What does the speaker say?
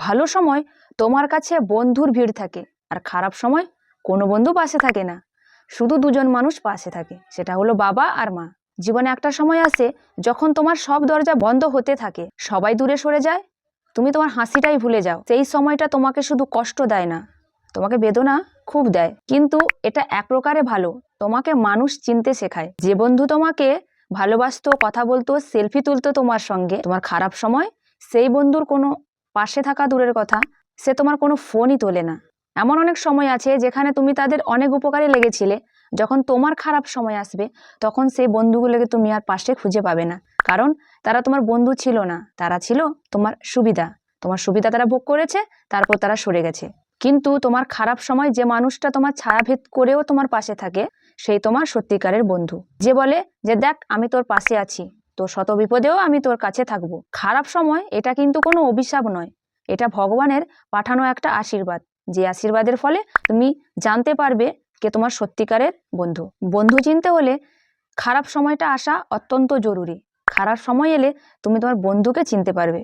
ভালো সময় তোমার কাছে বন্ধুর ভিড় থাকে, আর খারাপ সময় কোনো বন্ধু পাশে থাকে না, শুধু দুজন মানুষ পাশে থাকে, সেটা হলো বাবা আর মা। জীবনে একটা সময় আসে যখন তোমার সব দরজা বন্ধ হতে থাকে, সবাই দূরে সরে যায়, তুমি তোমার হাসিটাই ভুলে যাও। সেই সময়টা তোমাকে শুধু কষ্ট দেয় না, তোমাকে বেদনা খুব দেয়, কিন্তু এটা এক প্রকারে ভালো। তোমাকে মানুষ চিনতে শেখায়। যে বন্ধু তোমাকে ভালোবাসতো, কথা বলতো, সেলফি তুলতো তোমার সঙ্গে তোমার খারাপ সময়, সেই বন্ধুর কোনো পাশে থাকা দূরের কথা, সে তোমার কোনো ফোনই তোলে না। এমন অনেক সময় আছে যেখানে তুমি তাদের অনেক উপকারে লেগেছিলে, যখন তোমার খারাপ সময় আসবে তখন সেই বন্ধুগুলোকে তুমি আর পাশে খুঁজে পাবে না, কারণ তারা তোমার বন্ধু ছিল না, তারা ছিল তোমার সুবিধা। তোমার সুবিধা তারা ভোগ করেছে, তারপর তারা সরে গেছে। কিন্তু তোমার খারাপ সময় যে মানুষটা তোমার ছায়াভেদ করেও তোমার পাশে থাকে, সেই তোমার সত্যিকারের বন্ধু, যে বলে যে দেখ আমি তোর পাশে আছি, তোর শত বিপদেও আমি তোর কাছে থাকবো। খারাপ সময় এটা কিন্তু কোনো অভিশাপ নয়, এটা ভগবানের পাঠানো একটা আশীর্বাদ, যে আশীর্বাদের ফলে তুমি জানতে পারবে কে তোমার সত্যিকারের বন্ধু। বন্ধু চিনতে হলে খারাপ সময়টা আসা অত্যন্ত জরুরি। খারাপ সময় এলে তুমি তোমার বন্ধুকে চিনতে পারবে।